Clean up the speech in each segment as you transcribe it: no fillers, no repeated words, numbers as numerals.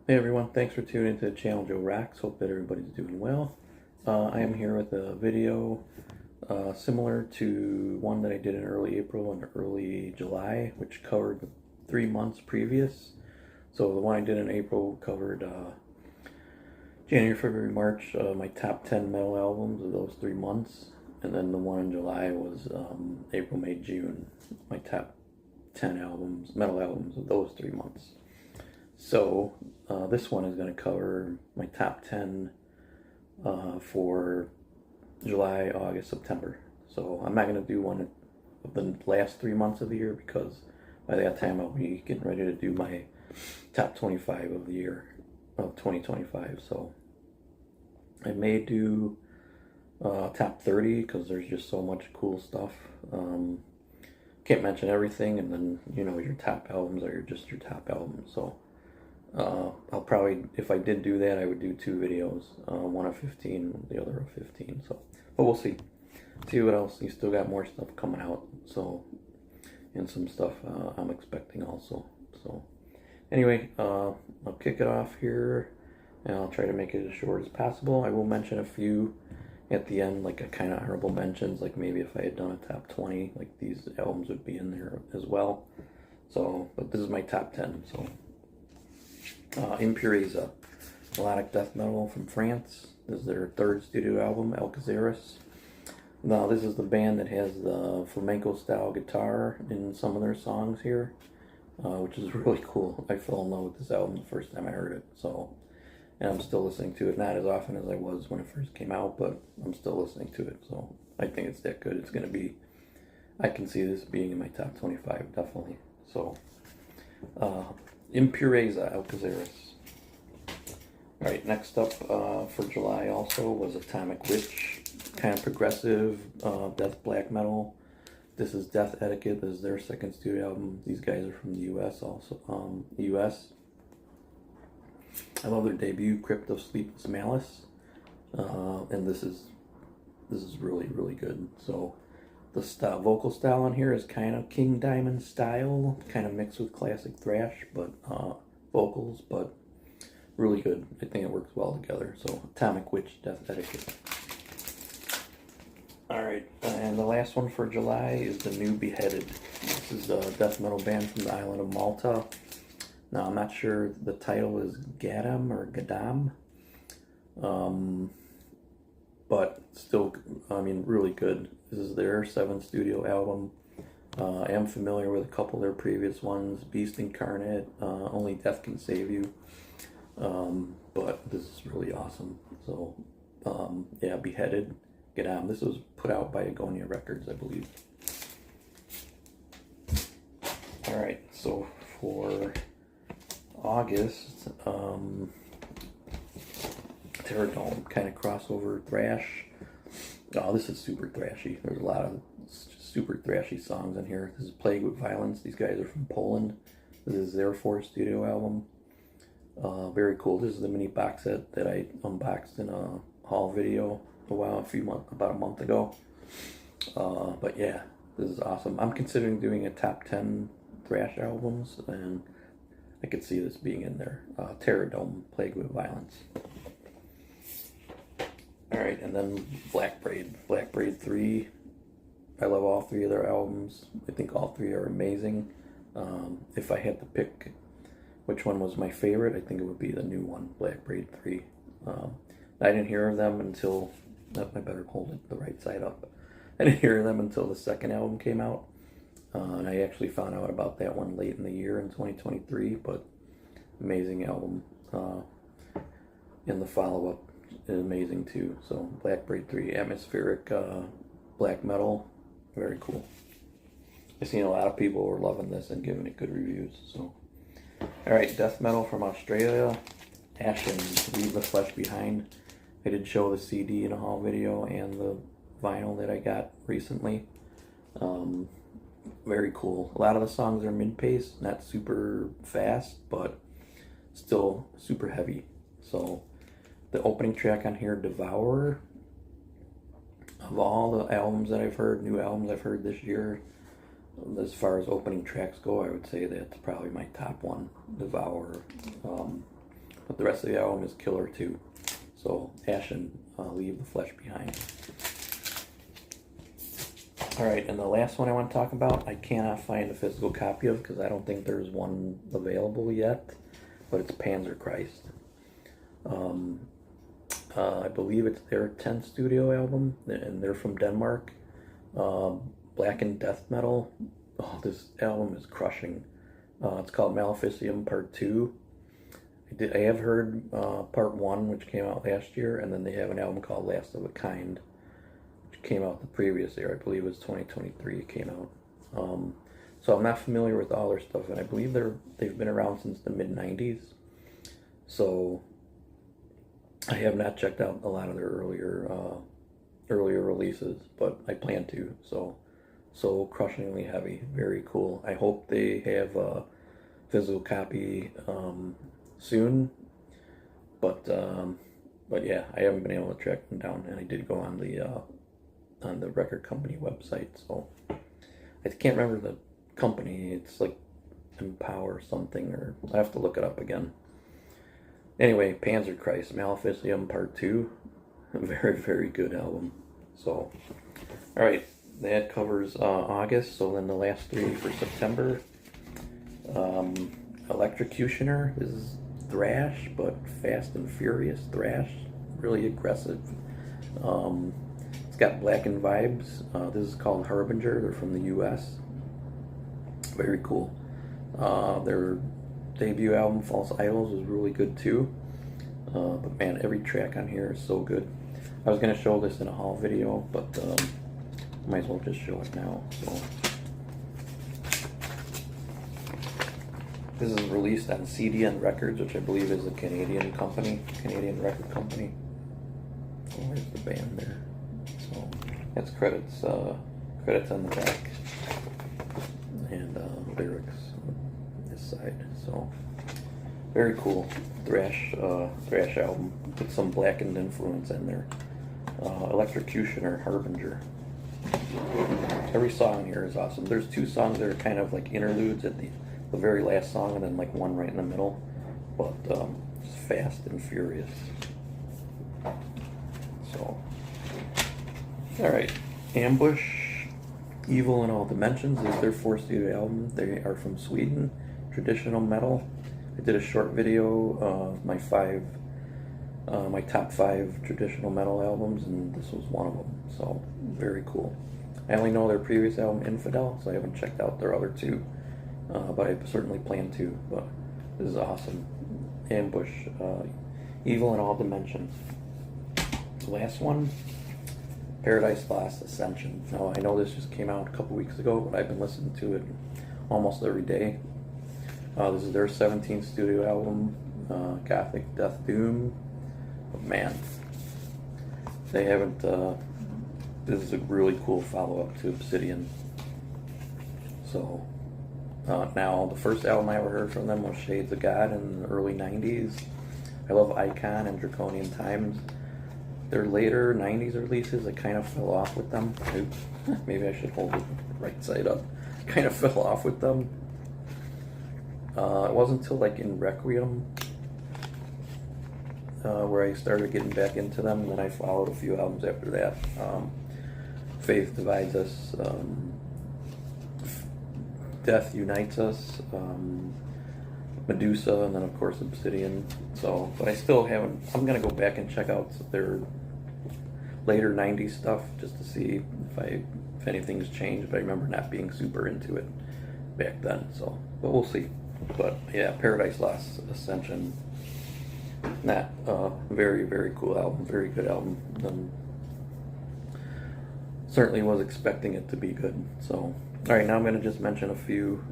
Hey everyone, thanks for tuning into the channel Joe Rocks. Hope that everybody's doing well. I am here with a video similar to one that I did in early April and early July, which covered the 3 months previous. So the one I did in April covered January, February, March, my top 10 metal albums of those 3 months. And then the one in July was April, May, June, my top 10 albums, metal albums of those 3 months. So this one is going to cover my top 10 for July, August, September. So I'm not going to do one of the last 3 months of the year because by that time I'll be getting ready to do my top 25 of the year of 2025. So I may do top 30 because there's just so much cool stuff. Can't mention everything, and then your top albums are just your top albums. So I'll probably, if I did do that, I would do 2 videos, one of 15, the other of 15. So, but we'll see what else. You still got more stuff coming out, so, and some stuff I'm expecting also. So anyway, I'll kick it off here, and I'll try to make it as short as possible. I will mention a few at the end, like a kind of honorable mentions, like maybe if I had done a top 20, like these albums would be in there as well. So, but this is my top 10. So Impureza, melodic death metal from France. This is their 3rd studio album, Alcazares. Now this is the band that has the flamenco style guitar in some of their songs here, which is really cool. I fell in love with this album the first time I heard it. So, and I'm still listening to it, not as often as I was when it first came out, but I'm still listening to it. So I think it's that good. It's going to be, I can see this being in my top 25, definitely. So Impureza, Alcazares. Alright, next up for July also was Atomic Witch, kind of progressive death black metal. This is Death Etiquette. This is their 2nd studio album. These guys are from the US also. US. I love their debut, Crypt of Sleepless Malice. And this is really, really good. So the vocal style on here is kind of King Diamond style, kind of mixed with classic thrash, but vocals, but really good. I think it works well together. So Atomic Witch, Death Etiquette. Alright, and the last one for July is the new Beheaded. This is a death metal band from the island of Malta. Now I'm not sure, the title is Gadam or Gadam. But still, I mean, really good. This is their 7th studio album. I am familiar with a couple of their previous ones, Beast Incarnate, Only Death Can Save You. But this is really awesome. So, yeah, Beheaded, Gadam. This was put out by Agonia Records, I believe. Alright, so for August, Terradome, kind of crossover thrash. Oh, this is super thrashy. There's a lot of super thrashy songs in here. This is Plagued with Violence. These guys are from Poland. This is their 4th studio album. Very cool. This is the mini box set that I unboxed in a haul video about a month ago. But yeah, this is awesome. I'm considering doing a top 10 thrash albums, and I could see this being in there. Terradome, Plagued with Violence. Alright, and then Black Braid 3. I love all 3 of their albums. I think all 3 are amazing. If I had to pick which one was my favorite, I think it would be the new one, Black Braid 3. I didn't hear of them until, I better hold it the right side up. I didn't hear of them until the 2nd album came out. And I actually found out about that one late in the year in 2023, but amazing album. And the follow-up is amazing too. So Black Braid 3, atmospheric black metal, very cool. I've seen a lot of people were loving this and giving it good reviews. So, all right, death metal from Australia, Ashen, Leave the Flesh Behind. I did show the CD in a haul video and the vinyl that I got recently. Very cool. A lot of the songs are mid-paced, not super fast, but still super heavy. So the opening track on here, Devourer, of all the albums that I've heard, new albums I've heard this year, as far as opening tracks go, I would say that's probably my top one, Devourer. but the rest of the album is killer too. So Ash and Leave the Flesh Behind. Alright, and the last one I want to talk about, I cannot find a physical copy of because I don't think there's one available yet, but it's Panzerchrist. I believe it's their 10th studio album, and they're from Denmark. Blackened Death Metal. Oh, this album is crushing. It's called Maleficium Part 2. I have heard Part 1, which came out last year, and then they have an album called Last of a Kind, which came out the previous year. I believe it was 2023 it came out. So I'm not familiar with all their stuff, and I believe they've been around since the mid-90s. So I have not checked out a lot of their earlier releases, but I plan to. So crushingly heavy, very cool. I hope they have a physical copy soon, but yeah, I haven't been able to track them down, and I did go on the record company website. So I can't remember the company. It's like Empower something, or I have to look it up again. Anyway, Panzerchrist, Maleficium Part 2, a very, very good album. So, alright, that covers August. So then the last three for September. Electrocutioner is thrash, but fast and furious thrash, really aggressive. It's got Blackened vibes. This is called Harbinger. They're from the US. Very cool. Their debut album, False Idols, was really good too. But man, every track on here is so good. I was going to show this in a haul video, but might as well just show it now. So this is released on CDN Records, which I believe is a Canadian record company. Oh, where's the band there? So that's credits on the back, and lyrics on this side. So very cool thrash album with some Blackened influence in there. Electrocutioner, Harbinger. Every song here is awesome. There's two songs that are kind of like interludes at the very last song, and then like one right in the middle, but it's fast and furious. So, all right, Ambush, Evil in All Dimensions is their fourth studio album. They are from Sweden, traditional metal. I did a short video of my top 5 traditional metal albums, and this was one of them. So very cool. I only know their previous album, Infidel, so I haven't checked out their other two, but I certainly plan to. But this is awesome. Ambush, Evil in All Dimensions. The last one, Paradise Lost, Ascension. Now I know this just came out a couple weeks ago, but I've been listening to it almost every day. This is their 17th studio album, Gothic Death Doom. But man, they haven't. This is a really cool follow-up to Obsidian. So now the first album I ever heard from them was Shades of God in the early 90s. I love Icon and Draconian Times. Their later 90s releases, I kind of fell off with them. Oops, maybe I should hold it right side up. Kind of fell off with them. It wasn't until like in Requiem where I started getting back into them, and then I followed a few albums after that. Faith Divides Us, Death Unites Us, Medusa, and then of course Obsidian. So, but I still haven't. I'm gonna go back and check out their later 90s stuff just to see if anything's changed. But I remember not being super into it back then. So, but we'll see. But yeah, Paradise Lost, Ascension. That very, very cool album, very good album. Certainly was expecting it to be good. So, all right, now I'm going to just mention a few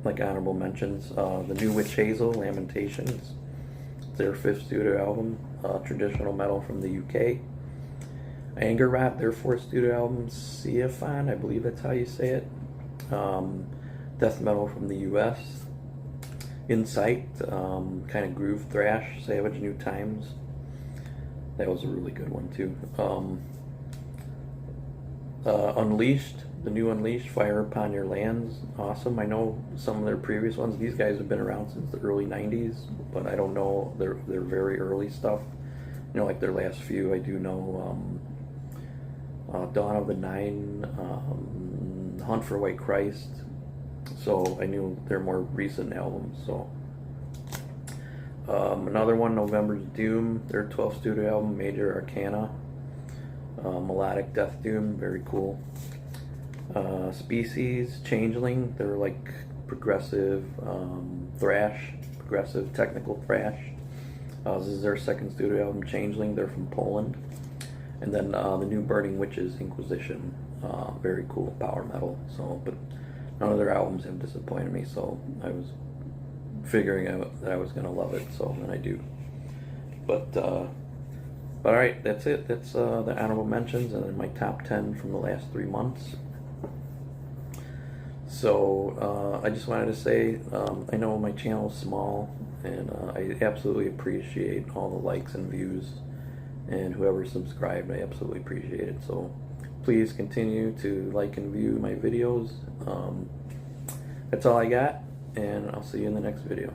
like honorable mentions. The New Witch Hazel, Lamentations, their 5th studio album, traditional metal from the UK. Anger Rot, their 4th studio album, Seaphon, I believe that's how you say it. Death metal from the US. Insight, kind of groove thrash, Savage New Times. That was a really good one too. Unleashed, the new Unleashed, Fire Upon Your Lands, awesome. I know some of their previous ones. These guys have been around since the early '90s, but I don't know their very early stuff. You know, like their last few. I do know Dawn of the Nine, Hunt for White Christ. So I knew their more recent albums. So another one, November's Doom, their 12th studio album, Major Arcana. Melodic Death Doom, very cool. Species, Changeling, they're like progressive thrash, progressive technical thrash. This is their second studio album, Changeling, they're from Poland. And then the new Burning Witches, Inquisition, very cool power metal. So, but none of their albums have disappointed me, so I was figuring out that I was gonna love it, so then I do. But all right, that's it. That's the honorable mentions and then my top 10 from the last 3 months. So I just wanted to say, I know my channel is small, and I absolutely appreciate all the likes and views, and whoever subscribed, I absolutely appreciate it. So please continue to like and view my videos. That's all I got, and I'll see you in the next video.